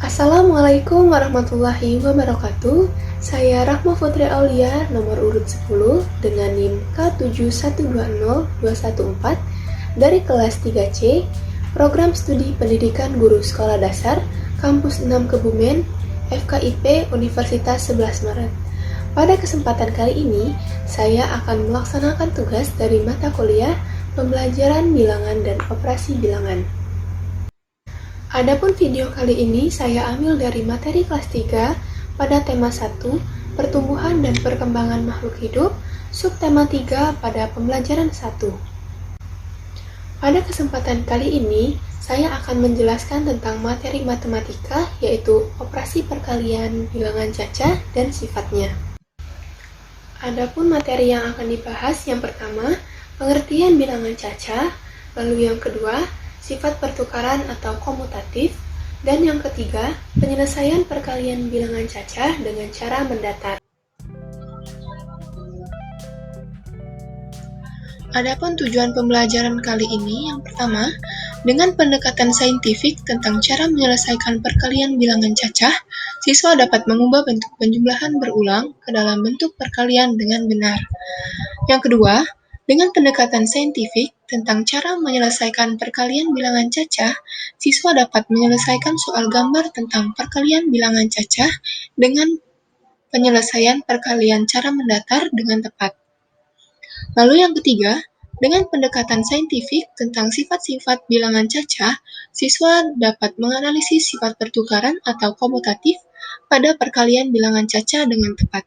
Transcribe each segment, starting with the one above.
Assalamualaikum warahmatullahi wabarakatuh. Saya Rahma Putri Aulia, nomor urut 10 dengan NIM K7120214 dari kelas 3C, Program Studi Pendidikan Guru Sekolah Dasar, Kampus 6 Kebumen, FKIP Universitas 11 Maret. Pada kesempatan kali ini, saya akan melaksanakan tugas dari mata kuliah Pembelajaran Bilangan dan Operasi Bilangan. Adapun video kali ini saya ambil dari materi kelas 3 pada tema 1, Pertumbuhan dan Perkembangan Makhluk Hidup, subtema 3 pada pembelajaran 1. Pada kesempatan kali ini, saya akan menjelaskan tentang materi matematika, yaitu operasi perkalian, bilangan cacah, dan sifatnya. Adapun materi yang akan dibahas, yang pertama, pengertian bilangan cacah, lalu yang kedua, sifat pertukaran atau komutatif, dan yang ketiga, penyelesaian perkalian bilangan cacah dengan cara mendatar. Adapun tujuan pembelajaran kali ini, yang pertama, dengan pendekatan saintifik tentang cara menyelesaikan perkalian bilangan cacah, siswa dapat mengubah bentuk penjumlahan berulang ke dalam bentuk perkalian dengan benar. Yang kedua, dengan pendekatan saintifik tentang cara menyelesaikan perkalian bilangan cacah, siswa dapat menyelesaikan soal gambar tentang perkalian bilangan cacah dengan penyelesaian perkalian cara mendatar dengan tepat. Lalu yang ketiga, dengan pendekatan saintifik tentang sifat-sifat bilangan cacah, siswa dapat menganalisis sifat pertukaran atau komutatif pada perkalian bilangan cacah dengan tepat.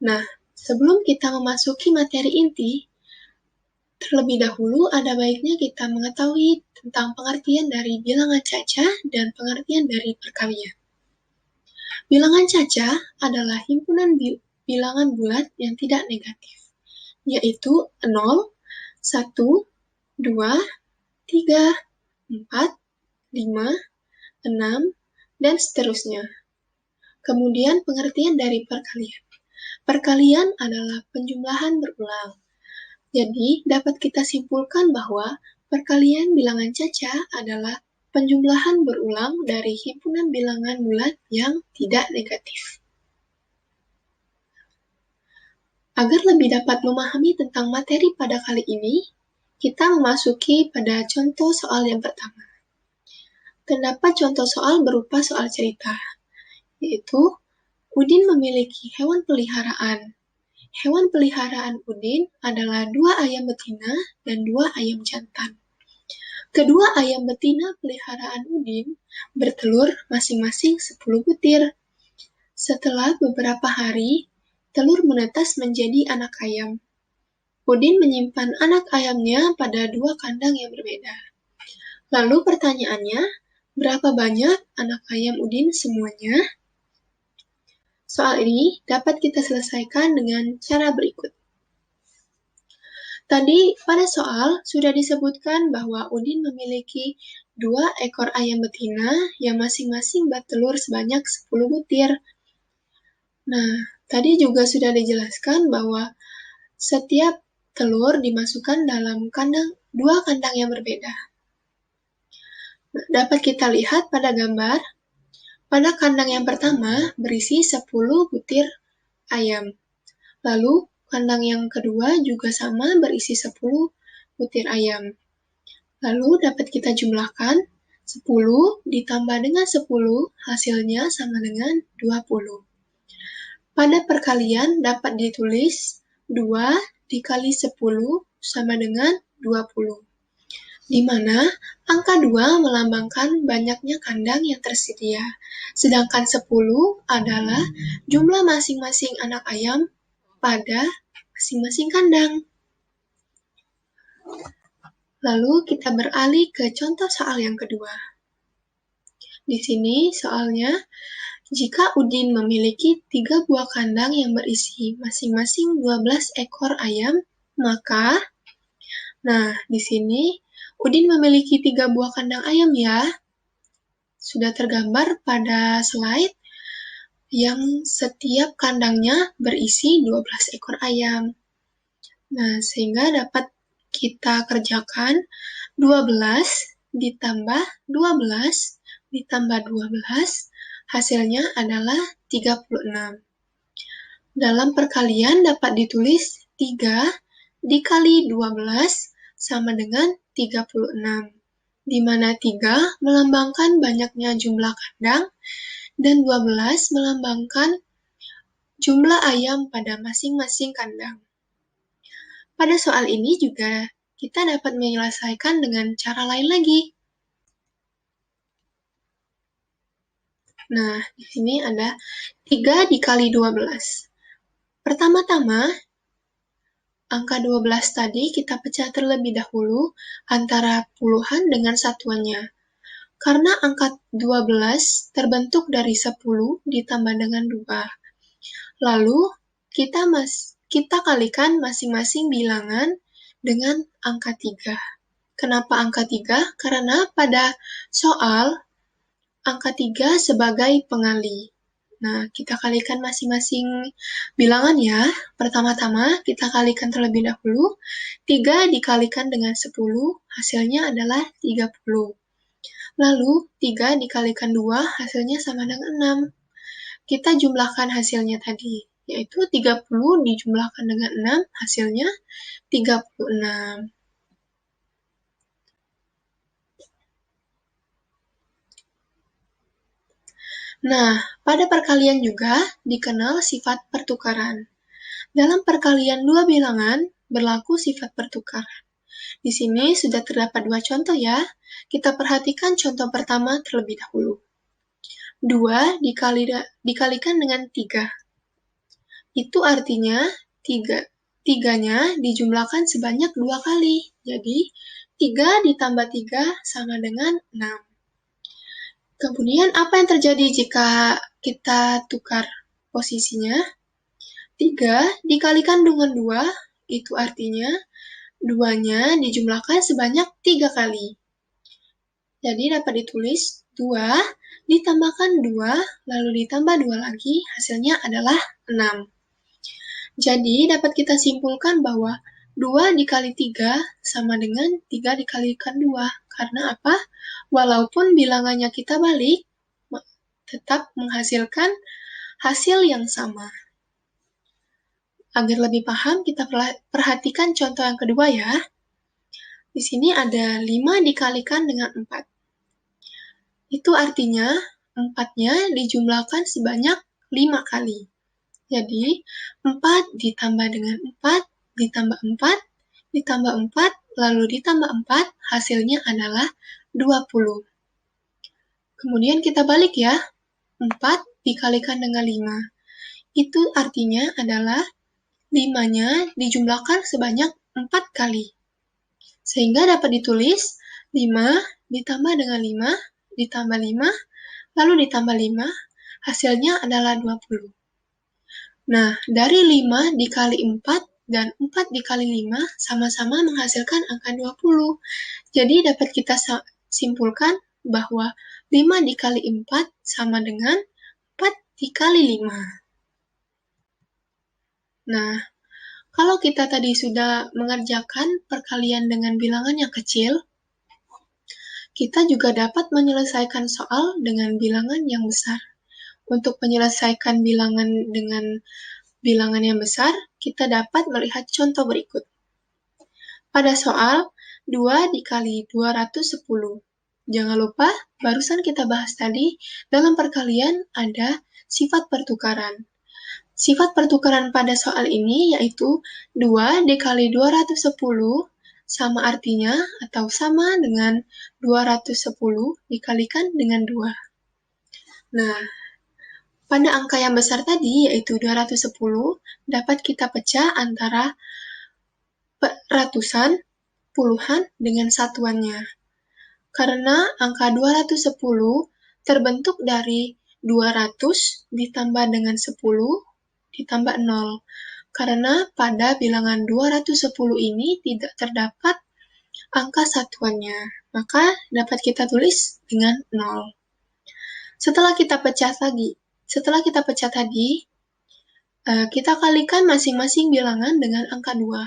Nah, sebelum kita memasuki materi inti, terlebih dahulu ada baiknya kita mengetahui tentang pengertian dari bilangan cacah dan pengertian dari perkalian. Bilangan cacah adalah himpunan bilangan bulat yang tidak negatif, yaitu 0, 1, 2, 3, 4, 5, 6, dan seterusnya. Kemudian pengertian dari perkalian. Perkalian adalah penjumlahan berulang. Jadi, dapat kita simpulkan bahwa perkalian bilangan cacah adalah penjumlahan berulang dari himpunan bilangan bulat yang tidak negatif. Agar lebih dapat memahami tentang materi pada kali ini, kita memasuki pada contoh soal yang pertama. Terdapat contoh soal berupa soal cerita, yaitu Udin memiliki hewan peliharaan. Hewan peliharaan Udin adalah 2 ayam betina dan 2 ayam jantan. Kedua ayam betina peliharaan Udin bertelur masing-masing 10 butir. Setelah beberapa hari, telur menetas menjadi anak ayam. Udin menyimpan anak ayamnya pada 2 kandang yang berbeda. Lalu pertanyaannya, berapa banyak anak ayam Udin semuanya? Soal ini dapat kita selesaikan dengan cara berikut. Tadi pada soal sudah disebutkan bahwa Udin memiliki 2 ekor ayam betina yang masing-masing bertelur sebanyak 10 butir. Nah, tadi juga sudah dijelaskan bahwa setiap telur dimasukkan dalam 2 kandang yang berbeda. Nah, dapat kita lihat pada gambar, pada kandang yang pertama berisi 10 butir ayam. Lalu, kandang yang kedua juga sama berisi 10 butir ayam. Lalu, dapat kita jumlahkan 10 ditambah dengan 10, hasilnya sama dengan 20. Pada perkalian dapat ditulis 2 dikali 10 sama dengan 20. Di mana angka 2 melambangkan banyaknya kandang yang tersedia, sedangkan 10 adalah jumlah masing-masing anak ayam pada masing-masing kandang. Lalu kita beralih ke contoh soal yang kedua. Di sini soalnya, jika Udin memiliki 3 buah kandang yang berisi masing-masing 12 ekor ayam, maka, di sini Udin memiliki 3 buah kandang ayam ya. Sudah tergambar pada slide yang setiap kandangnya berisi 12 ekor ayam. Nah, sehingga dapat kita kerjakan 12 ditambah 12 ditambah 12, hasilnya adalah 36. Dalam perkalian dapat ditulis 3 dikali 12 sama dengan 36, di mana 3 melambangkan banyaknya jumlah kandang dan 12 melambangkan jumlah ayam pada masing-masing kandang. Pada soal ini juga kita dapat menyelesaikan dengan cara lain lagi. Nah, di sini ada 3 dikali 12. Pertama-tama, angka 12 tadi kita pecah terlebih dahulu antara puluhan dengan satuannya. Karena angka 12 terbentuk dari 10 ditambah dengan 2. Lalu, kita kalikan masing-masing bilangan dengan angka 3. Kenapa angka 3? Karena pada soal, angka 3 sebagai pengali. Nah, kita kalikan masing-masing bilangan ya. Pertama-tama, kita kalikan terlebih dahulu. 3 dikalikan dengan 10, hasilnya adalah 30. Lalu, 3 dikalikan 2, hasilnya sama dengan 6. Kita jumlahkan hasilnya tadi, yaitu 30 dijumlahkan dengan 6, hasilnya 36. Nah, pada perkalian juga dikenal sifat pertukaran. Dalam perkalian dua bilangan, berlaku sifat pertukaran. Di sini sudah terdapat 2 contoh ya. Kita perhatikan contoh pertama terlebih dahulu. 2 dikalikan dengan 3. Itu artinya 3-nya dijumlahkan sebanyak 2 kali. Jadi, 3 ditambah 3 sama dengan 6. Kemudian apa yang terjadi jika kita tukar posisinya? 3 dikalikan dengan 2, itu artinya 2-nya dijumlahkan sebanyak 3 kali. Jadi dapat ditulis 2 ditambahkan 2, lalu ditambah 2 lagi, hasilnya adalah 6. Jadi dapat kita simpulkan bahwa 2 dikali 3 sama dengan 3 dikalikan 2. Karena apa? Walaupun bilangannya kita balik, tetap menghasilkan hasil yang sama. Agar lebih paham, kita perhatikan contoh yang kedua ya. Di sini ada 5 dikalikan dengan 4. Itu artinya 4-nya dijumlahkan sebanyak 5 kali. Jadi, 4 ditambah dengan 4, ditambah 4, ditambah 4, lalu ditambah 4, hasilnya adalah 20. Kemudian kita balik ya, 4 dikalikan dengan 5. Itu artinya adalah 5-nya dijumlahkan sebanyak 4 kali. Sehingga dapat ditulis 5 ditambah dengan 5, ditambah 5, lalu ditambah 5, hasilnya adalah 20. Nah, dari 5 dikali 4 dan 4 dikali 5 sama-sama menghasilkan angka 20. Jadi dapat kita simpulkan bahwa 5 dikali 4 sama dengan 4 dikali 5. Nah, kalau kita tadi sudah mengerjakan perkalian dengan bilangan yang kecil, kita juga dapat menyelesaikan soal dengan bilangan yang besar. Untuk menyelesaikan bilangan dengan bilangan yang besar, kita dapat melihat contoh berikut. Pada soal 2 dikali 210. Jangan lupa, barusan kita bahas tadi, dalam perkalian ada sifat pertukaran. Sifat pertukaran pada soal ini yaitu 2 dikali 210 sama artinya atau sama dengan 210 dikalikan dengan 2. Nah, pada angka yang besar tadi yaitu 210 dapat kita pecah antara ratusan, puluhan dengan satuannya. Karena angka 210 terbentuk dari 200 ditambah dengan 10 ditambah 0. Karena pada bilangan 210 ini tidak terdapat angka satuannya, maka dapat kita tulis dengan 0. Setelah kita pecah tadi, kita kalikan masing-masing bilangan dengan angka 2.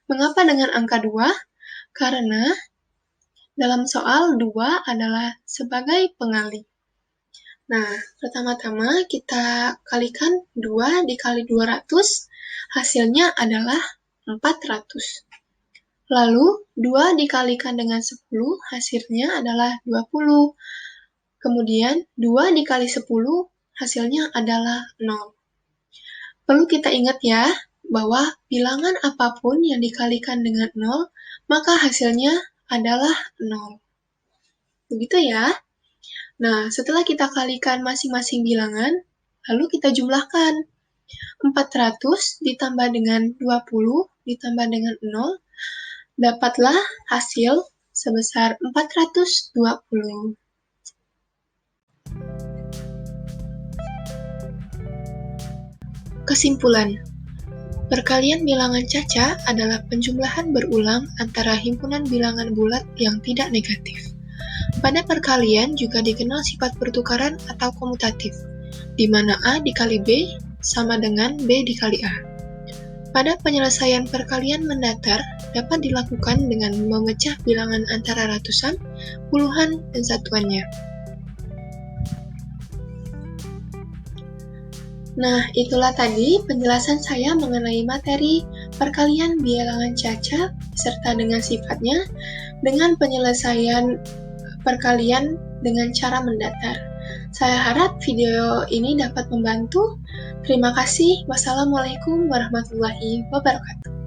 Mengapa dengan angka 2? Karena dalam soal 2 adalah sebagai pengali. Nah, pertama-tama kita kalikan 2 dikali 200, hasilnya adalah 400. Lalu, 2 dikalikan dengan 10, hasilnya adalah 20. Kemudian, 2 dikali 10, hasilnya adalah 0. Perlu kita ingat ya, bahwa bilangan apapun yang dikalikan dengan 0, maka hasilnya adalah 0. Begitu ya. Nah, setelah kita kalikan masing-masing bilangan, lalu kita jumlahkan. 400 ditambah dengan 20 ditambah dengan 0, dapatlah hasil sebesar 420. Kesimpulan, perkalian bilangan caca adalah penjumlahan berulang antara himpunan bilangan bulat yang tidak negatif. Pada perkalian juga dikenal sifat pertukaran atau komutatif, di mana A dikali B sama dengan B dikali A. Pada penyelesaian perkalian mendatar dapat dilakukan dengan memecah bilangan antara ratusan, puluhan, dan satuannya. Nah, itulah tadi penjelasan saya mengenai materi perkalian bilangan caca serta dengan sifatnya dengan penyelesaian perkalian dengan cara mendatar. Saya harap video ini dapat membantu. Terima kasih. Wassalamualaikum warahmatullahi wabarakatuh.